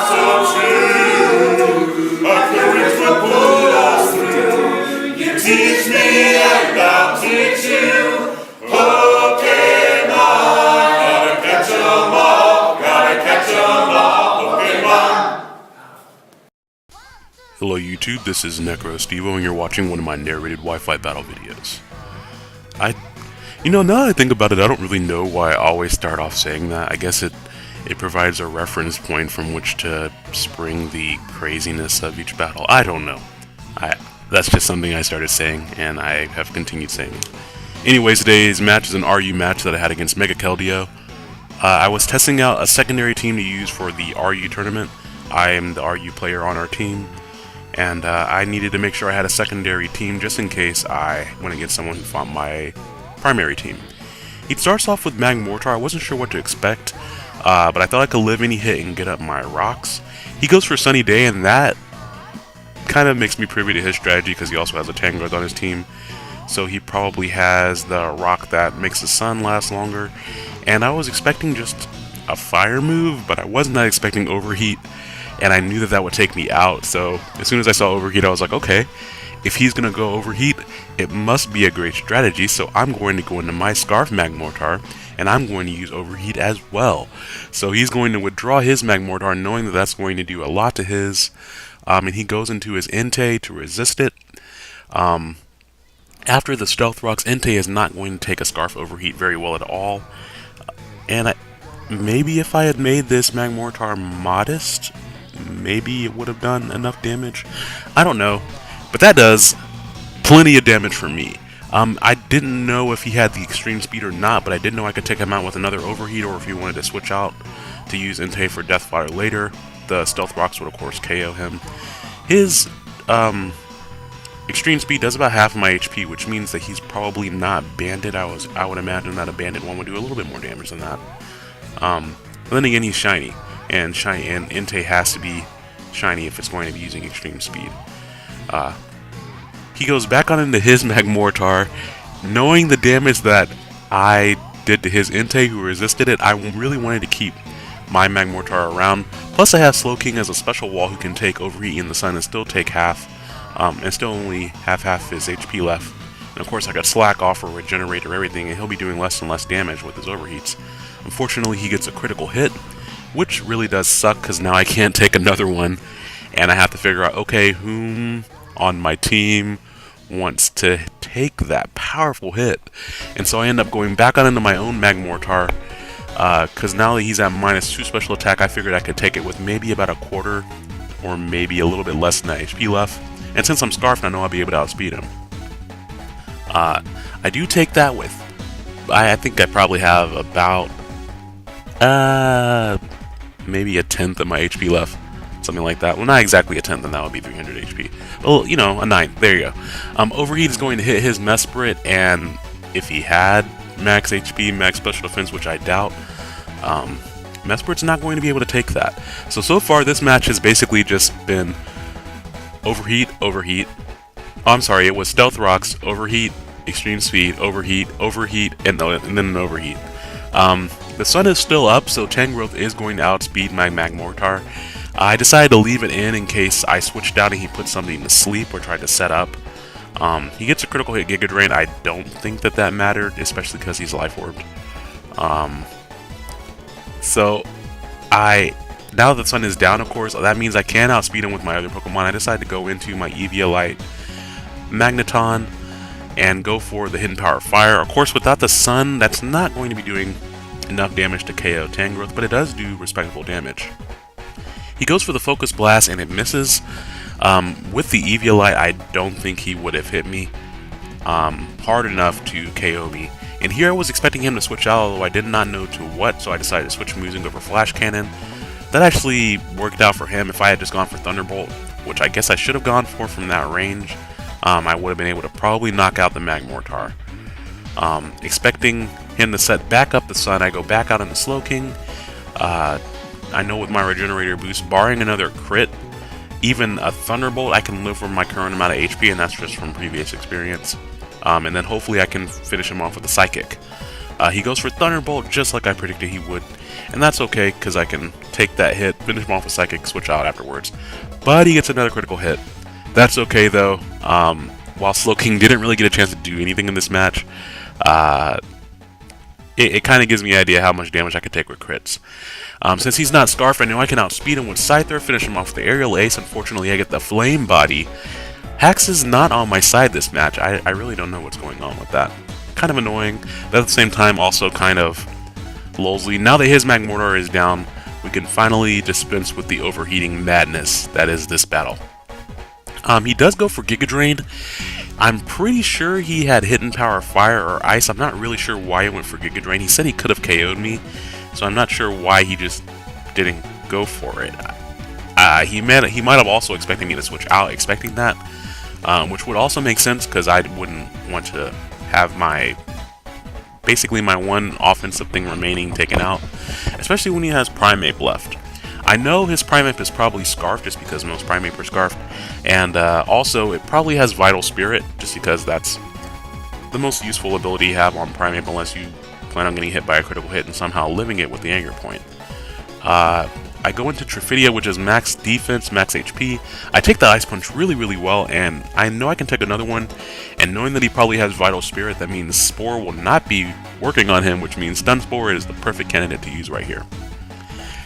so true. Our courage will pull us through. You teach me and I'll teach you. Pokemon, gotta catch 'em all, gotta catch 'em all, Pokemon. Hello YouTube, this is Necrostevo and you're watching one of my narrated Wi-Fi battle videos. Now that I think about it, I don't really know why I always start off saying that. I guess it provides a reference point from which to spring the craziness of each battle. I don't know. That's just something I started saying, and I have continued saying it. Anyways, today's match is an RU match that I had against MegaKeldeo. I was testing out a secondary team to use for the RU tournament. I am the RU player on our team, and I needed to make sure I had a secondary team just in case I went against someone who fought my primary team. He starts off with Magmortar. I wasn't sure what to expect, but I thought I could live any hit and get up my rocks. He goes for Sunny Day, and that kind of makes me privy to his strategy because he also has a Tangrowth on his team. So he probably has the rock that makes the sun last longer. And I was expecting just a fire move, but I was not expecting overheat. And I knew that that would take me out. So as soon as I saw overheat, I was like, okay, if he's going to go overheat, it must be a great strategy. So I'm going to go into my Scarf Magmortar, and I'm going to use overheat as well. So he's going to withdraw his Magmortar, knowing that that's going to do a lot to his. And he goes into his Entei to resist it. After the Stealth Rocks, Entei is not going to take a Scarf Overheat very well at all. And maybe if I had made this Magmortar modest, maybe it would have done enough damage. I don't know. But that does plenty of damage for me. I didn't know if he had the extreme speed or not, but I did know I could take him out with another Overheat, or if he wanted to switch out to use Entei for Deathfire later. The Stealth Rocks would of course KO him. His extreme speed does about half of my HP, which means that he's probably not banded. I would imagine that a banded one would do a little bit more damage than that. But then again, he's shiny, and Entei has to be shiny if it's going to be using extreme speed. He goes back on into his Magmortar, knowing the damage that I did to his Entei who resisted it. I really wanted to keep my Magmortar around. Plus I have Slowking as a special wall who can take Overheat in the sun and still take half, and still only have half his HP left. And of course I got Slack off or Regenerate or everything, and he'll be doing less and less damage with his Overheats. Unfortunately he gets a critical hit, which really does suck because now I can't take another one, and I have to figure out, okay, whom on my team wants to take that powerful hit. And so I end up going back on into my own Magmortar, because now that he's at -2 special attack, I figured I could take it with maybe about a quarter or maybe a little bit less than that HP left. And since I'm Scarfed, I know I'll be able to outspeed him. I do take that with, I think I probably have about maybe a tenth of my HP left. Something like that. Well, not exactly a tenth, and that would be 300 HP. Well, you know, a ninth. There you go. Overheat is going to hit his Mesprit, and if he had max HP, max special defense, which I doubt, Mesprit's not going to be able to take that. So far this match has basically just been Overheat, Overheat. Oh, I'm sorry, it was Stealth Rocks, Overheat, Extreme Speed, Overheat, Overheat, and then an Overheat. The sun is still up, so Tangrowth is going to outspeed my Magmortar. I decided to leave it in case I switched out and he put something to sleep or tried to set up. He gets a critical hit Giga Drain. I don't think that mattered, especially because he's Life Orbed. Now the sun is down, of course, that means I can outspeed him with my other Pokemon. I decided to go into my Eviolite Magneton and go for the Hidden Power of Fire. Of course, without the sun, that's not going to be doing enough damage to KO Tangrowth, but it does do respectable damage. He goes for the Focus Blast and it misses. With the Eviolite, I don't think he would have hit me hard enough to KO me. And here I was expecting him to switch out, although I did not know to what, so I decided to switch moves and go for Flash Cannon. That actually worked out for him. If I had just gone for Thunderbolt, which I guess I should have gone for from that range, I would have been able to probably knock out the Magmortar. Expecting him to set back up the sun, I go back out into Slowking. I know with my Regenerator boost, barring another crit, even a Thunderbolt, I can live for my current amount of HP, and that's just from previous experience. And then hopefully I can finish him off with a Psychic. He goes for Thunderbolt just like I predicted he would, and that's okay because I can take that hit, finish him off with Psychic, switch out afterwards. But he gets another critical hit. That's okay though. While Slowking didn't really get a chance to do anything in this match, it kind of gives me an idea how much damage I can take with crits. Since he's not Scarf, I know I can outspeed him with Scyther, finish him off with the Aerial Ace. Unfortunately, I get the Flame Body. Hax is not on my side this match. I really don't know what's going on with that. Kind of annoying, but at the same time also kind of lolsy. Now that his Magmortar is down, we can finally dispense with the overheating madness that is this battle. He does go for Giga Drain. I'm pretty sure he had Hidden Power Fire or Ice. I'm not really sure why he went for Giga Drain. He said he could have KO'd me, so I'm not sure why he just didn't go for it. He might have also expected me to switch out, expecting that, which would also make sense because I wouldn't want to have basically my one offensive thing remaining taken out, especially when he has Primeape left. I know his Primeape is probably Scarfed just because most Primeape are Scarfed, and also it probably has Vital Spirit just because that's the most useful ability you have on Primeape unless you plan on getting hit by a critical hit and somehow living it with the Anger Point. I go into Triffidia, which is max defense, max HP. I take the Ice Punch really, really well, and I know I can take another one, and knowing that he probably has Vital Spirit, that means Spore will not be working on him, which means Stun Spore is the perfect candidate to use right here.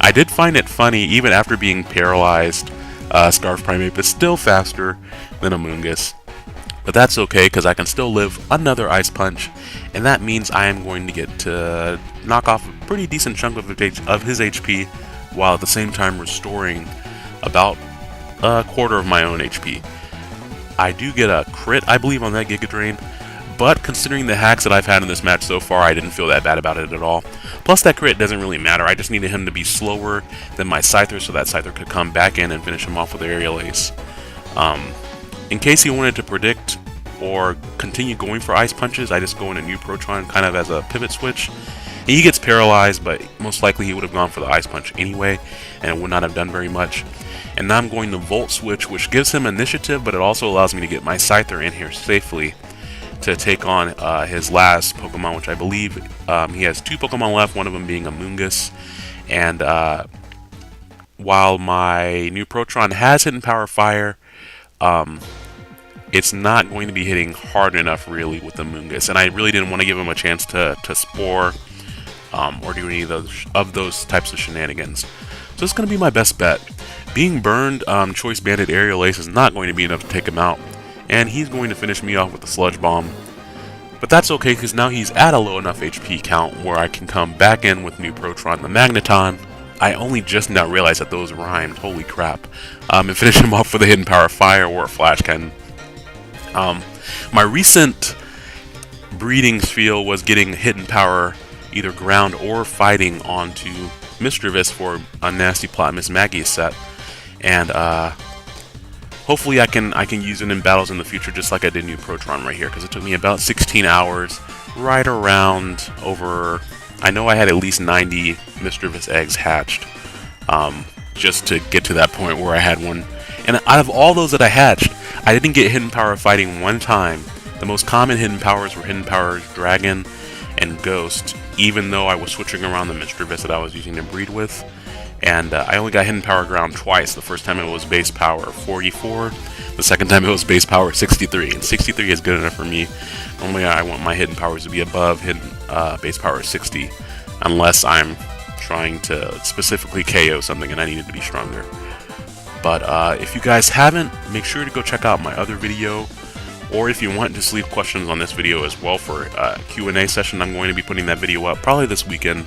I did find it funny, even after being paralyzed, Scarf Primeape is still faster than Amoonguss. But that's okay, because I can still live another Ice Punch, and that means I am going to get to knock off a pretty decent chunk of his HP, while at the same time restoring about a quarter of my own HP. I do get a crit, I believe, on that Giga Drain, but considering the hacks that I've had in this match so far, I didn't feel that bad about it at all. Plus, that crit doesn't really matter. I just needed him to be slower than my Scyther so that Scyther could come back in and finish him off with the Aerial Ace. In case he wanted to predict or continue going for Ice Punches, I just go into New Protron kind of as a pivot switch. He gets paralyzed, but most likely he would have gone for the Ice Punch anyway, and it would not have done very much. And now I'm going to Volt Switch, which gives him initiative, but it also allows me to get my Scyther in here safely to take on his last Pokemon, which I believe he has 2 Pokemon left, one of them being Amoonguss. And while my new Protron has Hidden Power Fire, it's not going to be hitting hard enough really with Amoonguss, and I really didn't want to give him a chance to Spore or do any of those types of shenanigans. So it's going to be my best bet. Being burned, Choice Banded Aerial Ace is not going to be enough to take him out, and he's going to finish me off with the Sludge Bomb. But that's okay, because now he's at a low enough HP count where I can come back in with New Protron, the Magneton. I only just now realized that those rhymed, holy crap. And finish him off with a Hidden Power Fire or a Flash Cannon. My recent breeding spiel was getting Hidden Power either ground or fighting onto Misdreavus for a Nasty Plot Miss Maggie set, and hopefully I can use it in battles in the future, just like I did New Protron right here, because it took me about 16 hours, right around over. I know I had at least 90 Misdreavus eggs hatched, just to get to that point where I had one. And out of all those that I hatched, I didn't get Hidden Power fighting one time. The most common Hidden Powers were Hidden Powers Dragon and Ghost, even though I was switching around the Misdreavus that I was using to breed with. And I only got Hidden Power ground twice. The first time it was base power 44, the second time it was base power 63, and 63 is good enough for me. Normally I want my Hidden Powers to be above base power 60, unless I'm trying to specifically KO something and I need it to be stronger. But if you guys haven't, make sure to go check out my other video, or if you want, just leave questions on this video as well for a Q&A session. I'm going to be putting that video up probably this weekend,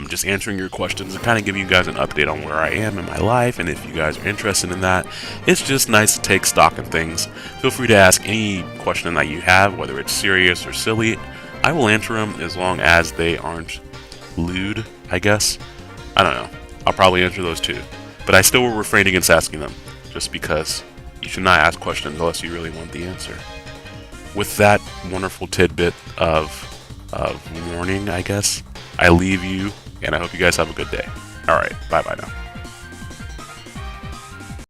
just answering your questions and kind of giving you guys an update on where I am in my life, and if you guys are interested in that. It's just nice to take stock in things. Feel free to ask any question that you have, whether it's serious or silly. I will answer them as long as they aren't lewd, I guess. I don't know. I'll probably answer those too. But I still will refrain against asking them, just because you should not ask questions unless you really want the answer. With that wonderful tidbit of warning, I guess, I leave you, and I hope you guys have a good day. Alright, bye-bye now.